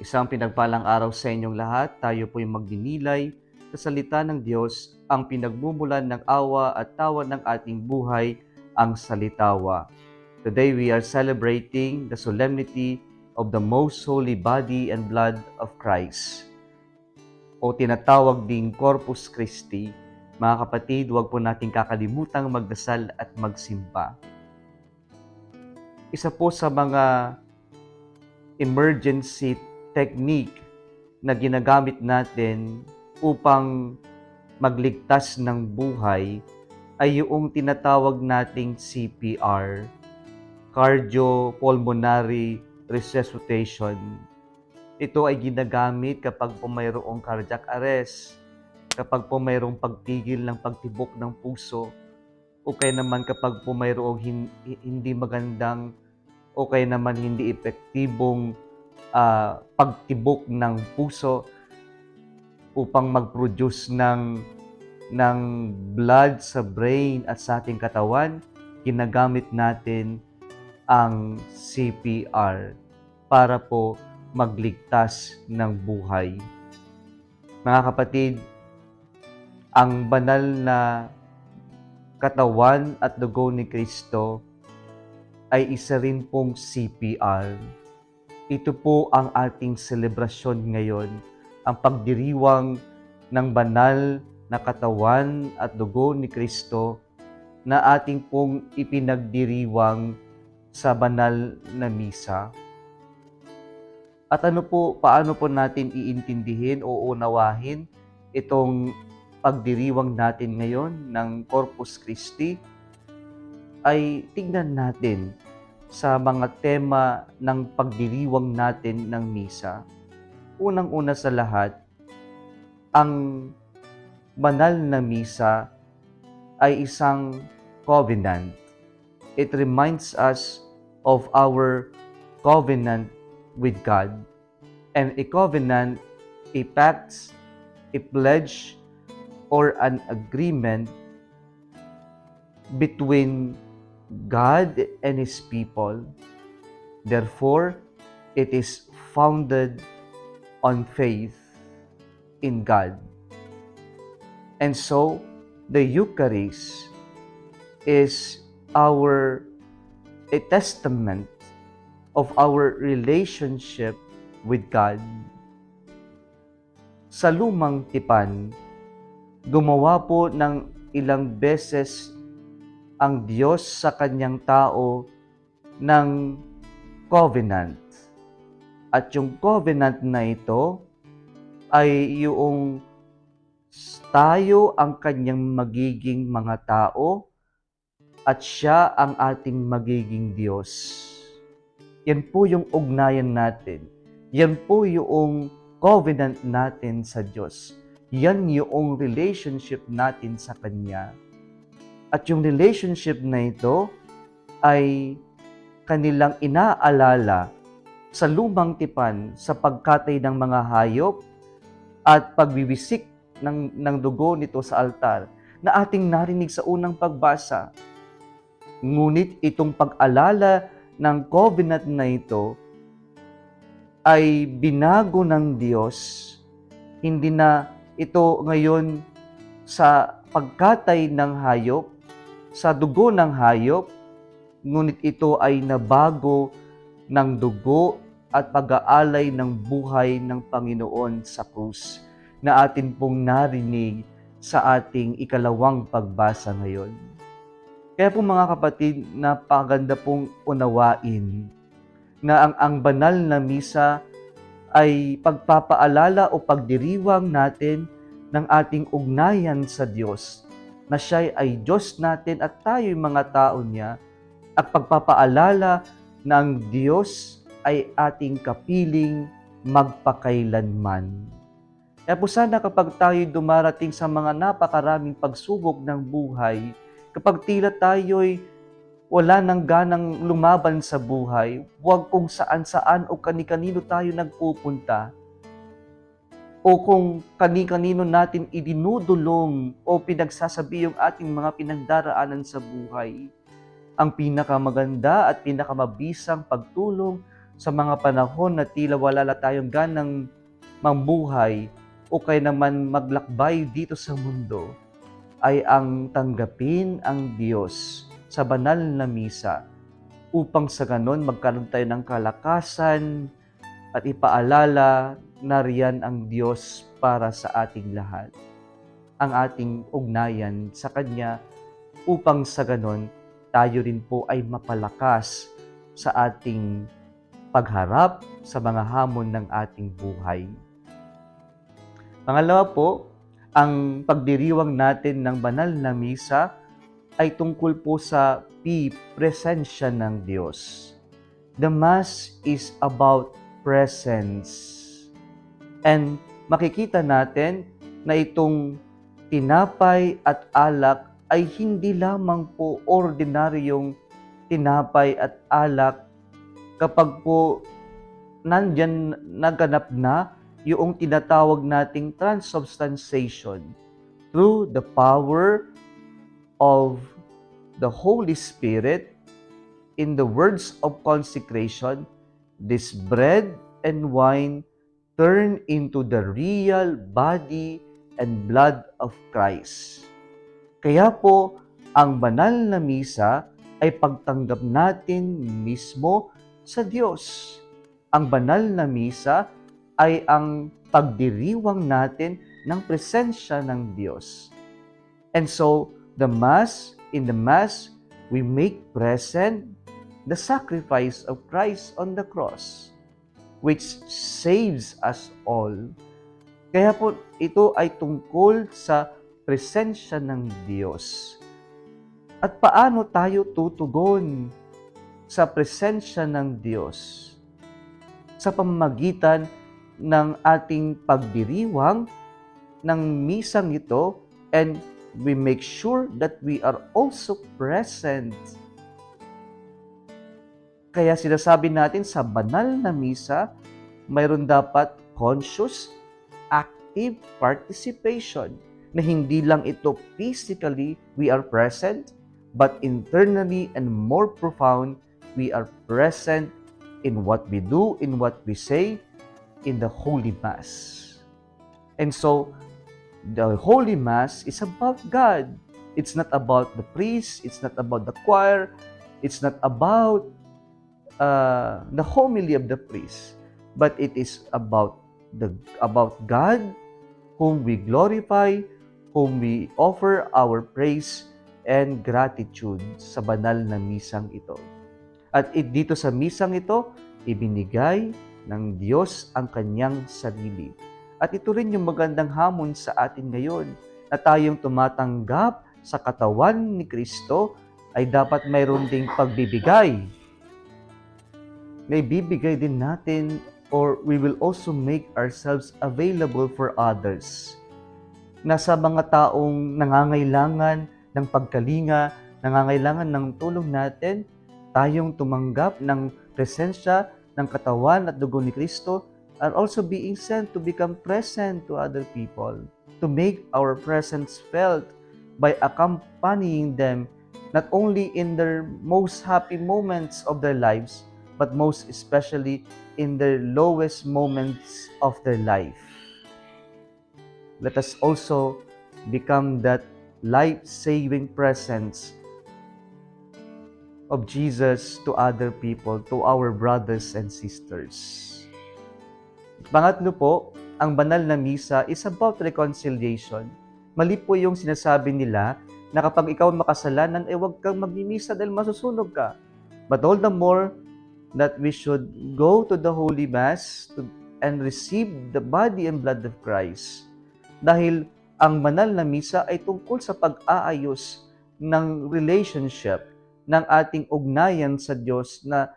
Isang pinagpalang araw sa inyong lahat. Tayo po'y magdinilay sa salita ng Diyos, ang pinagmumulan ng awa at tawa ng ating buhay, ang salitawa. Today we are celebrating the solemnity of the most holy body and blood of Christ, o tinatawag ding Corpus Christi. Mga kapatid, huwag po nating kakalimutang magdasal at magsimba. Isa po sa mga emergency technique na ginagamit natin upang magligtas ng buhay ay yung tinatawag nating CPR, Cardiopulmonary Resuscitation. Ito ay ginagamit kapag po mayroong cardiac arrest, kapag po mayroong pagtigil ng pagtibok ng puso, o kaya naman kapag po mayroong hindi magandang o kaya naman hindi epektibong pagtibok ng puso upang mag-produce ng blood sa brain at sa ating katawan, ginagamit natin ang CPR para po magligtas ng buhay. Mga kapatid, ang banal na katawan at dugo ni Kristo ay isa rin pong CPR. Ito po ang ating selebrasyon ngayon, ang pagdiriwang ng banal na katawan at dugo ni Kristo na ating pong ipinagdiriwang sa banal na misa. At paano po natin iintindihin o unawahin itong pagdiriwang natin ngayon ng Corpus Christi? Ay tingnan natin sa mga tema ng pagdiriwang natin ng misa. Unang-una sa lahat, ang banal na misa ay isang covenant. It reminds us of our covenant with God. And a covenant, a pact, a pledge, or an agreement between God and His people. Therefore, it is founded on faith in God. And so, the Eucharist is a testament of our relationship with God. Sa lumang tipan, gumawa po ng ilang beses ang Diyos sa kanyang tao ng covenant. At yung covenant na ito ay yung tayo ang kanyang magiging mga tao at siya ang ating magiging Diyos. Yan po yung ugnayan natin. Yan po yung covenant natin sa Diyos. Yan yung relationship natin sa Kanya. At yung relationship na ito ay kanilang inaalala sa lumang tipan sa pagkatay ng mga hayop at pagbibisik ng dugo nito sa altar na ating narinig sa unang pagbasa. Ngunit itong pag-alala ng covenant na ito ay binago ng Diyos. Hindi na ito ngayon sa pagkatay ng hayop, sa dugo ng hayop, ngunit ito ay nabago ng dugo at pag-aalay ng buhay ng Panginoon sa krus na atin pong narinig sa ating ikalawang pagbasa ngayon. Kaya po mga kapatid, napakaganda pong unawain na ang banal na misa ay pagpapaalala o pagdiriwang natin ng ating ugnayan sa Diyos, na siya ay Diyos natin at tayo'y mga tao niya, at pagpapaalala na ang Diyos ay ating kapiling magpakailanman. Kaya po sana kapag tayo'y dumarating sa mga napakaraming pagsubok ng buhay, kapag tila tayo'y wala nang ganang lumaban sa buhay, huwag kung saan-saan o kani-kanino tayo nagpupunta, o kung kani-kanino natin idinudulong o pinagsasabi yung ating mga pinagdaraanan sa buhay. Ang pinakamaganda at pinakamabisang pagtulong sa mga panahon na tila wala na tayong ganang mambuhay o kaya naman maglakbay dito sa mundo, ay ang tanggapin ang Diyos sa banal na misa upang sa ganon magkaroon tayo ng kalakasan at ipaalala na riyan ang Diyos para sa ating lahat. Ang ating ugnayan sa Kanya upang sa ganon tayo rin po ay mapalakas sa ating pagharap sa mga hamon ng ating buhay. Pangalawa po, ang pagdiriwang natin ng banal na misa ay tungkol po sa presensya ng Diyos. The Mass is about presence. And makikita natin na itong tinapay at alak ay hindi lamang po ordinaryong tinapay at alak kapag po nandyan naganap na yung tinatawag nating transubstantiation through the power of the Holy Spirit. In the words of consecration, this bread and wine turn into the real body and blood of Christ. Kaya po, ang banal na misa ay pagtanggap natin mismo sa Diyos. Ang banal na misa ay ang pagdiriwang natin ng presensya ng Diyos. And so, in the Mass, we make present the sacrifice of Christ on the cross, which saves us all. Kaya po, ito ay tungkol sa presensya ng Diyos. At paano tayo tutugon sa presensya ng Diyos? Sa pamamagitan ng ating pagdiriwang ng misang ito, and we make sure that we are also present. Kaya sinasabi natin sa banal na misa, mayroon dapat conscious, active participation, na hindi lang ito physically we are present, but internally and more profound, we are present in what we do, in what we say, in the Holy Mass. And so, the Holy Mass is about God. It's not about the priest, it's not about the choir, it's not about the homily of the priest, but it is about God, whom we glorify, whom we offer our praise and gratitude sa banal na misang ito. At dito sa misang ito, ibinigay ng Diyos ang kanyang sarili. At ito rin yung magandang hamon sa atin ngayon, na tayong tumatanggap sa katawan ni Kristo ay dapat mayroon ding pagbibigay. May bibigay din natin, or we will also make ourselves available for others. Nasa mga taong nangangailangan ng pagkalinga, nangangailangan ng tulong natin, tayong tumanggap ng presensya ng katawan at dugo ni Kristo, are also being sent to become present to other people, to make our presence felt by accompanying them not only in their most happy moments of their lives, but most especially in their lowest moments of their life. Let us also become that life-saving presence of Jesus to other people, to our brothers and sisters. Pangatlo po, ang banal na misa is about reconciliation. Mali po yung sinasabi nila na kapag ikaw makasalanan, huwag kang magmimisa dahil masusunog ka. But all the more that we should go to the Holy Mass and receive the body and blood of Christ. Dahil ang banal na misa ay tungkol sa pag-aayos ng relationship, ng ating ugnayan sa Diyos na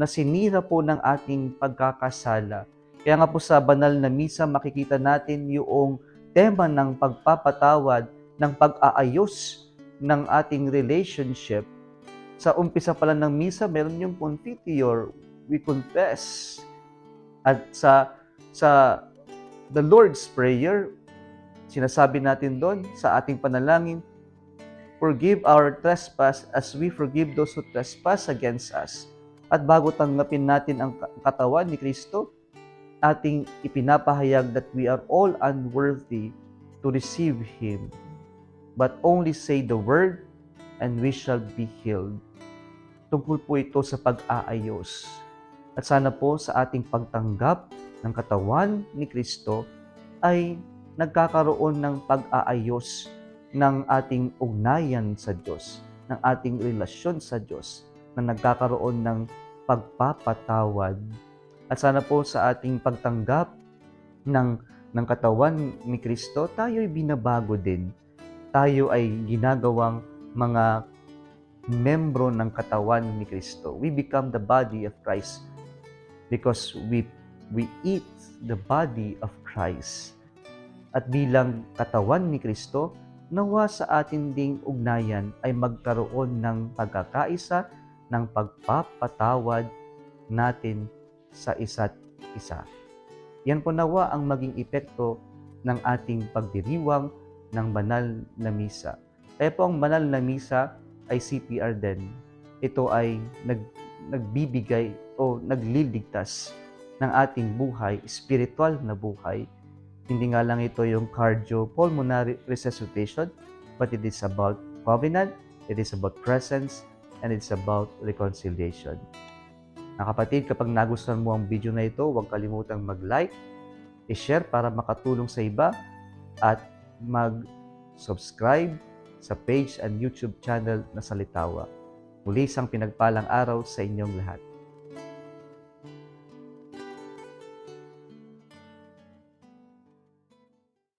sinira po ng ating pagkakasala. Kaya nga po sa banal na misa, makikita natin yung tema ng pagpapatawad, ng pag-aayos ng ating relationship. Sa umpisa pala ng misa, meron yung confiteor, we confess. At sa the Lord's Prayer, sinasabi natin doon sa ating panalangin, forgive our trespass as we forgive those who trespass against us. At bago tanggapin natin ang katawan ni Kristo, ating ipinapahayag that we are all unworthy to receive Him. But only say the word and we shall be healed. Tungkol po ito sa pag-aayos. At sana po sa ating pagtanggap ng katawan ni Kristo ay nagkakaroon ng pag-aayos ng ating ugnayan sa Diyos, ng ating relasyon sa Diyos, na nagkakaroon ng pagpapatawad. At sana po sa ating pagtanggap ng katawan ni Kristo, tayo'y binabago din. Tayo ay ginagawang mga membro ng katawan ni Kristo. We become the body of Christ because we eat the body of Christ. At bilang katawan ni Kristo, nawa sa atin ding ugnayan ay magkaroon ng pagkakaisa, ng pagpapatawad natin sa isa't isa. Yan po nawa ang maging epekto ng ating pagdiriwang ng banal na misa. Kaya po ang banal na misa ay CPR din. Ito ay nagbibigay o nagliligtas ng ating buhay, spiritual na buhay. Hindi nga lang ito yung cardiopulmonary resuscitation, but it is about covenant, it is about presence, and it's about reconciliation. Mga kapatid, kapag nagustuhan mo ang video na ito, huwag kalimutang mag-like, i-share para makatulong sa iba, at mag-subscribe sa page and YouTube channel na Salitawa. Muli isang pinagpalang araw sa inyong lahat.